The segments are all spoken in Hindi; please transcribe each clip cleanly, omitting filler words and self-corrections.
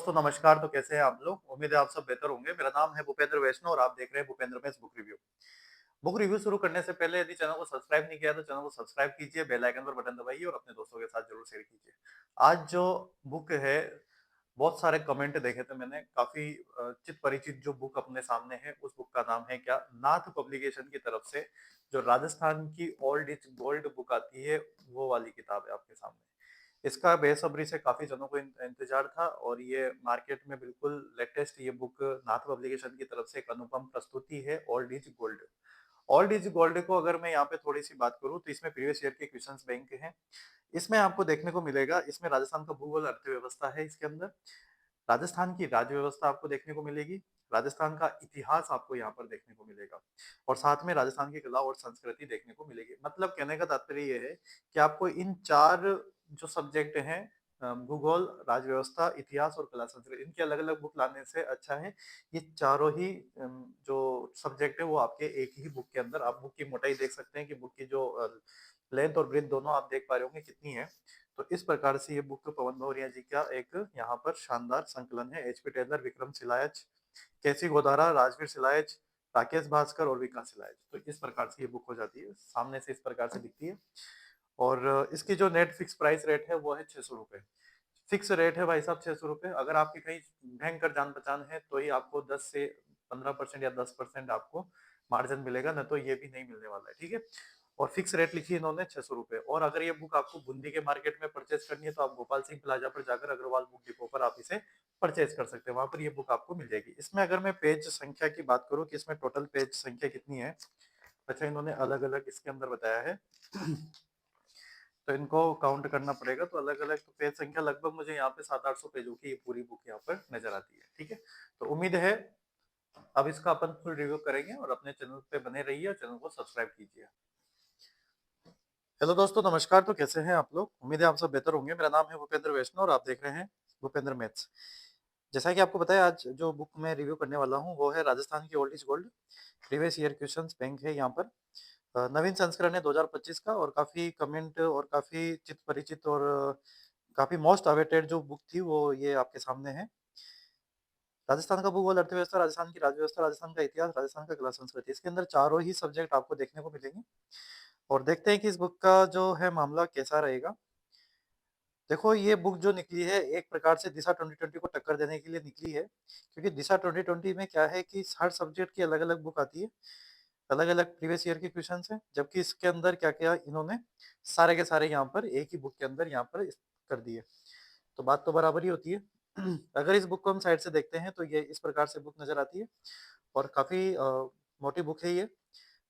दोस्तों नमस्कार। तो कैसे हैं आप लोग? उम्मीद है आप सब बेहतर होंगे। मेरा नाम है भूपेंद्र वैष्णव और आप देख रहे हैं Bhupendra mess book review. Book review शुरू करने से पहले यदि चैनल को सब्सक्राइब नहीं किया तो चैनल को सब्सक्राइब कीजिए, बेल आइकन पर बटन दबाइए और अपने दोस्तों के साथ जरूर शेयर कीजिए। आज जो बुक है, बहुत सारे कमेंट देखे थे मैंने, काफी चित परिचित जो बुक अपने सामने है, उस बुक का नाम है क्या, नाथ पब्लिकेशन की तरफ से जो राजस्थान की ओल्ड इज गोल्ड बुक आती है, वो वाली किताब है आपके सामने। इसका बेसब्री से काफी जनों को इंतजार था और ये मार्केट में बिल्कुल लेटेस्ट ये बुक नाथ पब्लिकेशन की तरफ से एक अनुपम प्रस्तुति है, old is gold. Old is gold को अगर मैं यहाँ पे थोड़ी सी बात करूँ तो इसमें प्रीवियस ईयर के क्वेश्चंस बैंक हैं। इसमें आपको देखने को मिलेगा, इसमें राजस्थान का भूगोल अर्थव्यवस्था है, इसके अंदर राजस्थान की राज्य व्यवस्था आपको देखने को मिलेगी, राजस्थान का इतिहास आपको यहाँ पर देखने को मिलेगा और साथ में राजस्थान की कला और संस्कृति देखने को मिलेगी। मतलब कहने का तात्पर्य ये है कि आपको इन चार जो सब्जेक्ट हैं, भूगोल, राज्य व्यवस्था, इतिहास और कला संस्कृति, इनकी अलग अलग बुक लाने से अच्छा है ये चारों ही जो सब्जेक्ट है वो आपके एक ही बुक के अंदर। आप बुक की मोटाई देख सकते हैं कि बुक की जो लेंथ और ब्रेथ दोनों आप देख पा रहे होंगे कितनी है। तो इस प्रकार से ये बुक पवन भौरिया जी का एक यहाँ पर शानदार संकलन है। एचपी टेलर, विक्रम सिलायच, केसी गोदारा, राजवीर सिलायच, राकेश भास्कर और विकास सिलायच। तो इस प्रकार से ये बुक हो जाती है, सामने से इस प्रकार से दिखती है। और इसकी जो नेट फिक्स प्राइस रेट है वो है 600 रुपए। फिक्स रेट है भाई साहब, 600 रुपए। अगर आपकी कहीं भयंकर जान पहचान है तो ही आपको 10 से 15% या 10% आपको मार्जिन मिलेगा, न तो ये भी नहीं मिलने वाला है, ठीक है। और फिक्स रेट लिखी है इन्होंने 600 रुपए। और अगर ये बुक आपको बूंदी के मार्केट में परचेज करनी है तो आप गोपाल सिंह प्लाजा पर जाकर अग्रवाल बुक डिपो पर आप इसे परचेज कर सकते हैं, वहां पर ये बुक आपको मिल जाएगी। इसमें अगर मैं पेज संख्या की बात करूं कि इसमें टोटल पेज संख्या कितनी है, अच्छा इन्होंने अलग अलग इसके अंदर बताया है तो इनको काउंट करना पड़ेगा। तो अलग अलग तो पेज संख्या लगभग मुझे यहाँ पे 700-800 पेजों की ये पूरी बुक यहाँ पर नजर आती है, ठीक है। तो उम्मीद है अब इसका अपन फुल रिव्यू करेंगे और अपने चैनल पे बने रहिए और चैनल को सब्सक्राइब कीजिए। हेलो दोस्तों नमस्कार। तो कैसे हैं आप लोग? उम्मीद है आप सब बेहतर होंगे। मेरा नाम है भूपेंद्र वैष्णव और आप देख रहे हैं भूपेंद्र मैथ्स। जैसा कि आपको बताया, आज जो बुक मैं रिव्यू करने वाला हूँ वो है राजस्थान की old is gold, previous year questions bank है यहाँ पर। नवीन संस्करण है 2025 का और काफी कमेंट और काफी चित परिचित और काफी मोस्ट अवेटेड जो बुक थी वो ये आपके सामने है। राजस्थान का भूगोल, अर्थव्यवस्था, राजस्थान की राज्य व्यवस्था, राजस्थान का इतिहास, राजस्थान का कला संस्कृति, इसके अंदर चारों ही सब्जेक्ट आपको देखने को मिलेंगे। और देखते हैं कि इस बुक का जो है मामला कैसा रहेगा। देखो ये बुक जो निकली है एक प्रकार से दिशा 2020 को टक्कर देने के लिए निकली है, क्योंकि दिशा 2020 में क्या है कि हर सब्जेक्ट की अलग अलग बुक आती है, अलग अलग प्रीवियस ईयर के क्वेश्चन है, जबकि इसके अंदर क्या किया इन्होंने, सारे के सारे यहाँ पर एक ही बुक के अंदर यहाँ पर कर दिए। तो बात तो बराबर ही होती है। अगर इस बुक को हम साइड से देखते हैं तो ये इस प्रकार से बुक नजर आती है और काफी मोटी बुक है ये।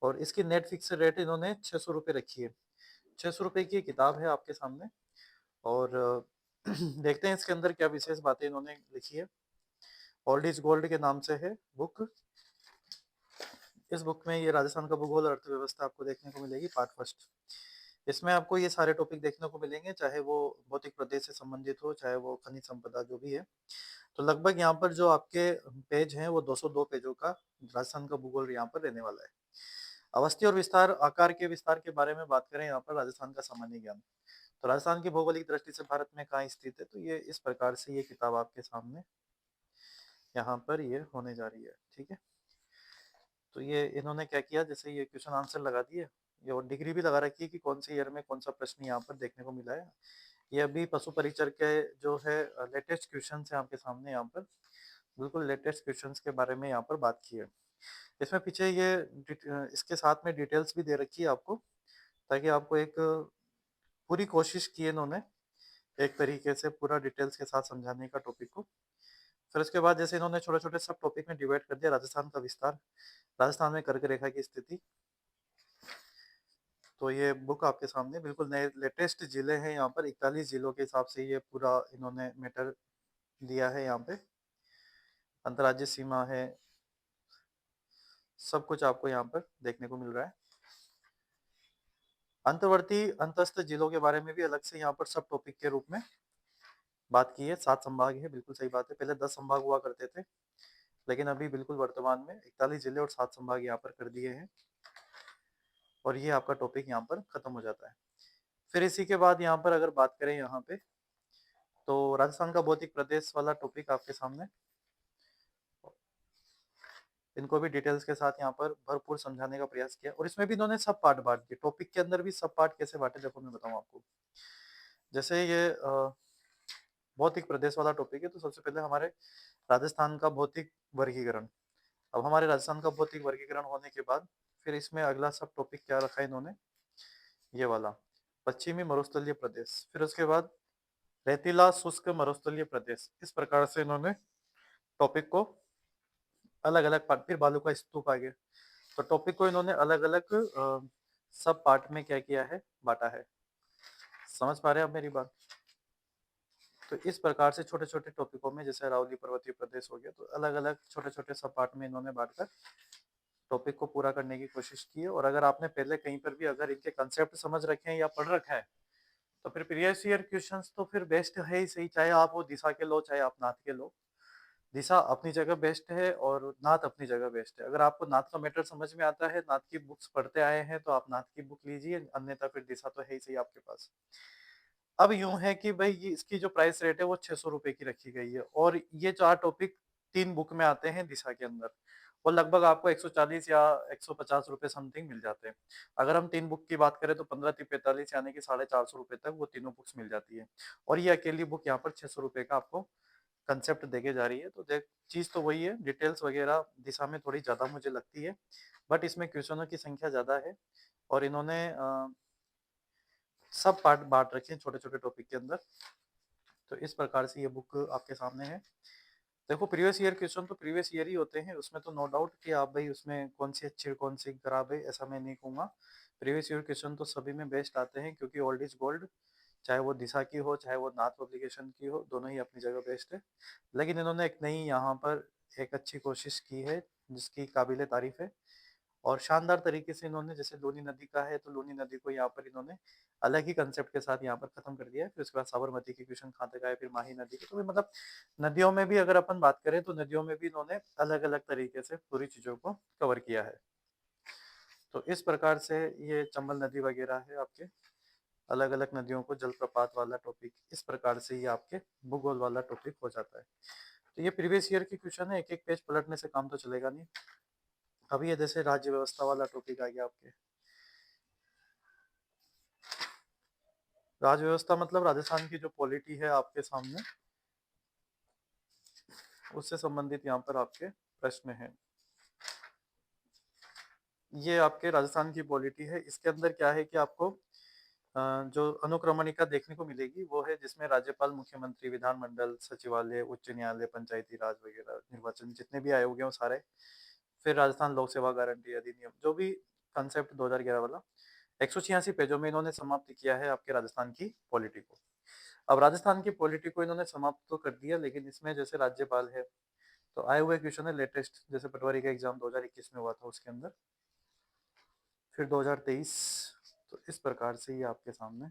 और इसकी नेट फिक्स रेट इन्होंने 600 रुपये रखी है। 600 रुपये की किताब है आपके सामने। और देखते हैं इसके अंदर क्या विशेष बातें इन्होंने लिखी है। ओल्ड इज गोल्ड के नाम से है बुक। इस बुक में ये राजस्थान का भूगोल और अर्थव्यवस्था आपको देखने को मिलेगी, पार्ट फर्स्ट। इसमें आपको ये सारे टॉपिक देखने को मिलेंगे, चाहे वो भौतिक प्रदेश से संबंधित हो, चाहे वो खनिज संपदा जो भी है। तो लगभग यहाँ पर जो आपके पेज हैं वो 202 पेजों का राजस्थान का भूगोल यहाँ पर रहने वाला है। अवस्थी और विस्तार, आकार के विस्तार के बारे में बात करें यहाँ पर, राजस्थान का सामान्य ज्ञान। तो राजस्थान की भौगोलिक दृष्टि से भारत में कहाँ स्थित है, तो ये इस प्रकार से ये किताब आपके सामने यहाँ पर ये होने जा रही है, ठीक है। तो ये इन्होंने क्या किया, जैसे ये क्वेश्चन आंसर लगा दिए, ये और डिग्री भी लगा रखी है कि कौन से ईयर में कौन सा प्रश्न यहाँ पर देखने को मिला है। ये अभी पशु परिचर के जो है लेटेस्ट क्वेश्चन है आपके सामने, यहाँ पर बिल्कुल लेटेस्ट क्वेश्चंस के बारे में यहाँ पर बात की है। इसमें पीछे ये इसके साथ में डिटेल्स भी दे रखी है आपको, ताकि आपको एक पूरी कोशिश की है इन्होंने एक तरीके से पूरा डिटेल्स के साथ समझाने का टॉपिक को। फिर उसके बाद जैसे इन्होंने छोटे छोटे सब टॉपिक में डिवाइड कर दिया, राजस्थान का विस्तार, राजस्थान में कर्क रेखा की स्थिति। तो ये बुक आपके सामने बिल्कुल नए लेटेस्ट जिले हैं, यहाँ पर 41 जिलों के हिसाब से ये पूरा इन्होंने मैटर दिया है। यहाँ पे अंतर्राज्यीय सीमा है, सब कुछ आपको यहाँ पर देखने को मिल रहा है। अंतर्वर्ती अंतस्थ जिलों के बारे में भी अलग से यहाँ पर सब टॉपिक के रूप में बात की है। 7 संभाग है, बिल्कुल सही बात है। पहले 10 संभाग हुआ करते थे, लेकिन अभी बिल्कुल वर्तमान में 41 जिले और 7 संभाग यहाँ पर कर दिए हैं। और ये आपका टॉपिक यहाँ पर खत्म हो जाता है। फिर इसी के बाद यहाँ पर अगर बात करें यहाँ पे तो राजस्थान का भौतिक प्रदेश वाला टॉपिक आपके सामने, इनको भी डिटेल्स के साथ यहाँ पर भरपूर समझाने का प्रयास किया, और इसमें भी इन्होंने सब पार्ट बांट दिए। टॉपिक के अंदर भी सब पार्ट कैसे बांटे, देखो मैं बताऊँ आपको। जैसे ये भौतिक प्रदेश वाला टॉपिक है, तो सबसे पहले हमारे राजस्थान का भौतिक वर्गीकरण। अब हमारे राजस्थान का भौतिक वर्गीकरण होने के बाद फिर इसमें अगला सब टॉपिक क्या रखा है इन्होंने, ये वाला पश्चिमी मरुस्थलीय प्रदेश। फिर उसके बाद रेतीला शुष्क मरुस्थलीय प्रदेश। इस प्रकार से इन्होंने टॉपिक को अलग अलग पार्ट, फिर बालू का स्तूप आ गया। तो टॉपिक को इन्होंने अलग अलग सब पार्ट में क्या किया है, बांटा है। समझ पा रहे हैं आप मेरी बात? तो इस प्रकार से छोटे छोटे टॉपिकों में, जैसे अरावली पर्वतीय प्रदेश हो गया, तो अलग अलग छोटे छोटे सब पार्ट में इन्होंने बांटकर टॉपिक को पूरा करने की कोशिश की है। और अगर आपने पहले कहीं पर भी अगर इनके कंसेप्ट समझ रखे हैं या पढ़ रखा है, तो फिर प्रीवियस ईयर क्वेश्चंस तो फिर बेस्ट है ही सही, चाहे आप वो दिशा के लो चाहे आप नाथ के लो। दिशा अपनी जगह बेस्ट है और नाथ अपनी जगह बेस्ट है। अगर आपको नाथ का मैटर समझ में आता है, नाथ की बुक्स पढ़ते आए हैं, तो आप नाथ की बुक लीजिए, अन्यथा फिर दिशा तो है ही सही आपके पास। अब यूं है कि भाई ये इसकी जो प्राइस रेट है वो 600 रुपए की रखी गई है, और ये 4 टॉपिक 3 बुक में आते हैं दिशा के अंदर, और लगभग आपको 140 या 150 रुपए समथिंग मिल जाते हैं। अगर हम 3 बुक की बात करें तो 15×3=45, यानी कि 450 रुपए तक वो तीनों बुक्स मिल जाती है। और ये अकेली बुक यहाँ पर 600 रुपए का आपको कंसेप्ट देके जा रही है। तो देख, चीज तो वही है, डिटेल्स वगैरह दिशा में थोड़ी ज्यादा मुझे लगती है, बट इसमें क्वेश्चनों की संख्या ज्यादा है, और इन्होंने सब पार्ट बांट रखे हैं छोटे छोटे टॉपिक के अंदर। तो इस प्रकार से ये बुक आपके सामने है। देखो, प्रीवियस ईयर क्वेश्चन तो प्रीवियस ईयर ही होते हैं, उसमें तो नो डाउट कि आप भाई उसमें कौन सी अच्छी और कौन सी खराब है ऐसा मैं नहीं कहूँगा। प्रीवियस ईयर क्वेश्चन तो सभी में बेस्ट आते हैं, क्योंकि ओल्ड इज गोल्ड। चाहे वो दिशा की हो चाहे वो नाथ पब्लिकेशन की हो, दोनों ही अपनी जगह बेस्ट है। लेकिन इन्होंने एक नई यहाँ पर एक अच्छी कोशिश की है, जिसकी काबिले तारीफ है। और शानदार तरीके से इन्होंने, जैसे लूनी नदी का है, तो लूनी नदी को यहाँ पर इन्होंने अलग ही कंसेप्ट के साथ यहाँ पर खत्म कर दिया है। फिर उसके बाद साबरमती की क्वेश्चन कहाँ तक आए, फिर माही नदी की। तो मतलब नदियों में भी अगर अपन बात करें, तो नदियों में भी इन्होंने अलग अलग तरीके से पूरी चीजों को कवर किया है। तो इस प्रकार से ये चंबल नदी वगैरह है आपके, अलग अलग नदियों को जलप्रपात वाला टॉपिक, इस प्रकार से ये आपके भूगोल वाला टॉपिक हो जाता है। तो ये प्रीवियस ईयर की क्वेश्चन है, एक एक पेज पलटने से काम तो चलेगा नहीं। अभी ये जैसे राज्य व्यवस्था वाला टॉपिक आ गया आपके। राज्य व्यवस्था मतलब राजस्थान की जो पॉलिटी है आपके सामने, उससे संबंधित यहाँ पर आपके प्रश्न है। ये आपके राजस्थान की पॉलिटी है। इसके अंदर क्या है कि आपको जो अनुक्रमणिका देखने को मिलेगी वो है जिसमें राज्यपाल, मुख्यमंत्री, विधानमंडल, सचिवालय, उच्च न्यायालय, पंचायती राज वगैरह, निर्वाचन, जितने भी आयोग हैं वो सारे। फिर राजस्थान लोक सेवा गारंटी अधिनियम, जो भी कंसेप्ट 2011 वाला, 186 पेजों में इन्होंने समाप्त किया है आपके राजस्थान की पॉलिटी को। अब राजस्थान की पॉलिटी को इन्होंने समाप्त तो कर दिया, लेकिन इसमें जैसे राज्यपाल है, तो आए हुए क्वेश्चन है लेटेस्ट, जैसे पटवारी का एग्जाम 2021 में हुआ था उसके अंदर, फिर 2023। तो इस प्रकार से ये आपके सामने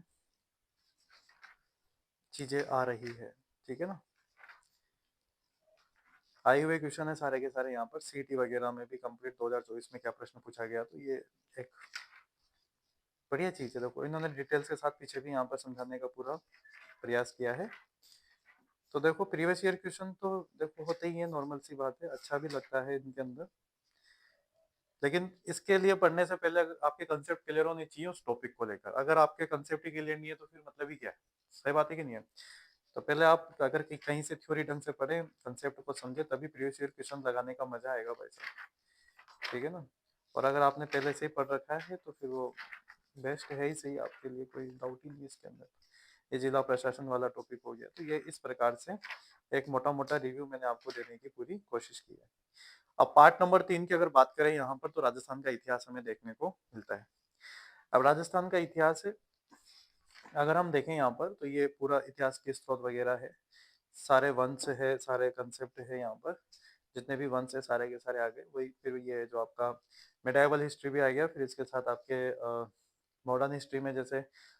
चीजें आ रही है, ठीक है ना। आए हुए क्वेश्चन है सारे के सारे यहाँ पर, सीटी वगैरह में भी कंप्लीट 2024 में क्या प्रश्न पूछा गया, तो ये एक बढ़िया चीज है। देखो, इन्होंने डिटेल्स के साथ पीछे भी यहाँ पर समझाने का पूरा प्रयास किया है। तो देखो, प्रीवियस ईयर क्वेश्चन तो देखो होते ही है, नॉर्मल सी बात है, अच्छा भी लगता है इनके अंदर। लेकिन इसके लिए पढ़ने से पहले अगर आपके कंसेप्ट क्लियर होने चाहिए उस टॉपिक को लेकर। अगर आपके कंसेप्ट ही क्लियर नहीं है तो फिर मतलब ही क्या है, सही बात है कि नहीं है। तो पहले आप अगर कहीं से थ्योरी ढंग से पढ़े, कंसेप्ट को समझे, तभी प्रीवियस ईयर क्वेश्चन लगाने का मजा आएगा भाई साहब, ठीक है ना। और अगर आपने पहले से ही पढ़ रखा है तो फिर वो बेस्ट है ही सही आपके लिए, कोई डाउट ही नहीं इसके अंदर। ये जिला प्रशासन वाला टॉपिक हो गया। तो ये इस प्रकार से एक मोटा मोटा रिव्यू मैंने आपको देने की पूरी कोशिश की है। अब पार्ट नंबर 3 की अगर बात करें यहाँ पर, तो राजस्थान का इतिहास हमें देखने को मिलता है। अब राजस्थान का इतिहास है, अगर हम देखें यहाँ पर, तो ये पूरा इतिहास के स्रोत वगैरह है, सारे वंश है, सारे कंसेप्ट है यहाँ पर, जितने भी वंश है सारे के सारे आ गए। वही फिर ये जो आपका मेडाइवल हिस्ट्री भी आ गया, फिर इसके साथ आपके मॉडर्न हिस्ट्री में जैसे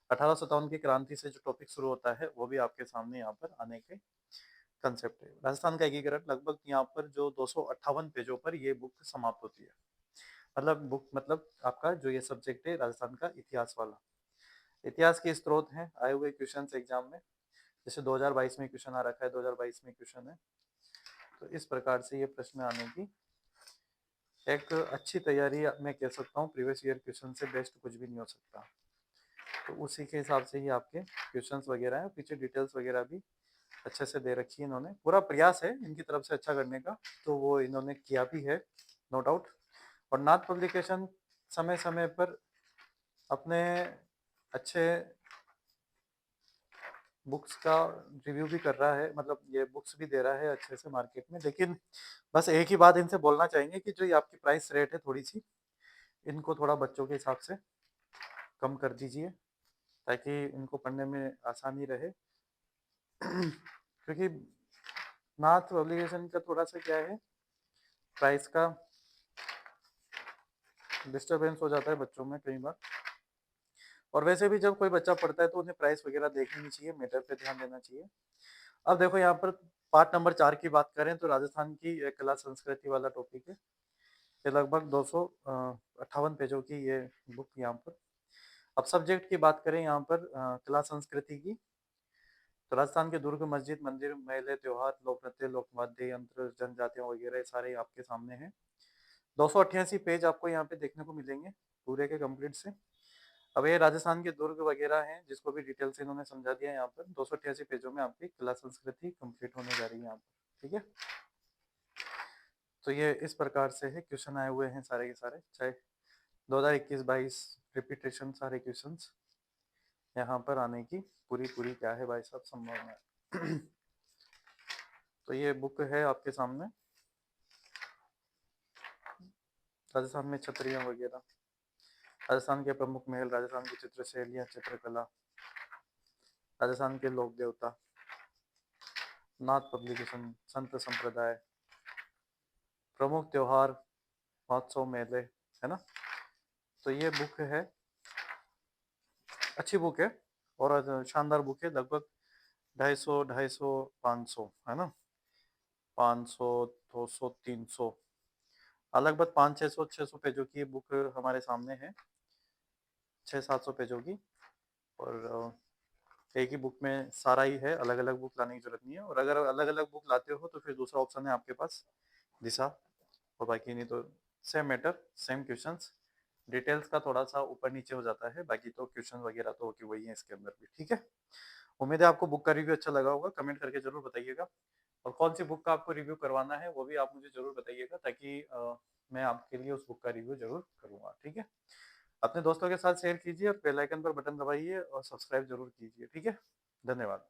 1857 की क्रांति से जो टॉपिक शुरू होता है, वो भी आपके सामने यहाँ पर आने के कंसेप्ट है। राजस्थान का एकीकरण लगभग यहाँ पर जो 258 पेजों पर ये बुक समाप्त होती है। मतलब बुक मतलब आपका जो ये सब्जेक्ट है राजस्थान का इतिहास वाला। इतिहास के स्रोत हैं आए हुए क्वेश्चंस एग्जाम में, जैसे 2022 में क्वेश्चन आ रखा है, 2022 में क्वेश्चन है, तो इस प्रकार से ये प्रश्न आने की एक अच्छी तैयारी मैं कह सकता हूँ। प्रीवियस ईयर क्वेश्चन से बेस्ट कुछ भी नहीं हो सकता। तो उसी के हिसाब से ही आपके क्वेश्चंस वगैरह हैं, पीछे डिटेल्स वगैरह भी अच्छे से दे रखी है इन्होंने। पूरा प्रयास है इनकी तरफ से अच्छा करने का, तो वो इन्होंने किया भी है, नो डाउट। और नाथ पब्लिकेशन समय समय पर अपने अच्छे बुक्स का रिव्यू भी कर रहा है, मतलब ये बुक्स भी दे रहा है अच्छे से मार्केट में। लेकिन बस एक ही बात इनसे बोलना चाहेंगे कि जो ये आपकी प्राइस रेट है थोड़ी सी, इनको थोड़ा बच्चों के हिसाब से कम कर दीजिए, ताकि इनको पढ़ने में आसानी रहे। क्योंकि नाथ पब्लिकेशन का थोड़ा सा क्या है, प्राइस का डिस्टरबेंस हो जाता है बच्चों में कई बार। और वैसे भी जब कोई बच्चा पढ़ता है तो उन्हें प्राइस वगैरह देखनी नहीं चाहिए, मैटर पे ध्यान देना चाहिए। अब देखो यहाँ पर पार्ट नंबर 4 की बात करें तो राजस्थान की कला संस्कृति वाला टॉपिक है। ये लगभग 258 पेजों की ये बुक यहाँ पर। अब सब्जेक्ट की बात करें यहाँ पर कला संस्कृति की, तो राजस्थान के दुर्ग, मस्जिद, मंदिर, मेले, त्योहार, लोक नृत्य, लोक वाद्य यंत्र, जनजातियां वगैरह सारे आपके सामने हैं। 288 पेज आपको यहाँ पे देखने को मिलेंगे पूरे के कंप्लीट से। अब ये राजस्थान के दुर्ग वगैरह हैं, जिसको भी डिटेल से इन्होंने समझा दिया है यहाँ पर। 288 पेजों में आपकी कला संस्कृति कंप्लीट होने जा रही है यहाँ पर, ठीक है। तो ये इस प्रकार से है, क्वेश्चन आए हुए हैं सारे के सारे, चाहे 2021-22 रिपीटेशन सारे क्वेश्चंस यहाँ पर आने की पूरी पूरी क्या है भाई साहब संभावना है। तो ये बुक है आपके सामने, राजस्थान में छतरियाँ वगैरह, राजस्थान के प्रमुख महल, राजस्थान की चित्र शैलियाँ, चित्रकला, राजस्थान के लोक देवता, नाथ पब्लिकेशन, संत संप्रदाय, प्रमुख त्योहार, महोत्सव, मेले, है ना। तो ये बुक है, अच्छी बुक है और शानदार बुक है। लगभग 250, 500, है ना, 500, 200, 300, लगभग 500-600 पेजों की बुक हमारे सामने है, 600-700 पेजों की। और एक ही बुक में सारा ही है, अलग अलग बुक लाने की जरूरत नहीं है। और अगर अलग अलग बुक लाते हो तो फिर दूसरा ऑप्शन है आपके पास दिशा, और बाकी नहीं तो same matter, same questions, details का थोड़ा सा ऊपर नीचे हो जाता है, बाकी तो क्वेश्चन वगैरह तो होके वही है इसके अंदर भी, ठीक है। उम्मीद है आपको बुक का रिव्यू अच्छा लगा होगा, कमेंट करके जरूर बताइएगा। और कौन सी बुक का आपको रिव्यू करवाना है वो भी आप मुझे जरूर बताइएगा, ताकि मैं आपके लिए उस बुक का रिव्यू जरूर करूँगा, ठीक है। अपने दोस्तों के साथ शेयर कीजिए और बेल आइकन पर बटन दबाइए और सब्सक्राइब जरूर कीजिए, ठीक है। धन्यवाद।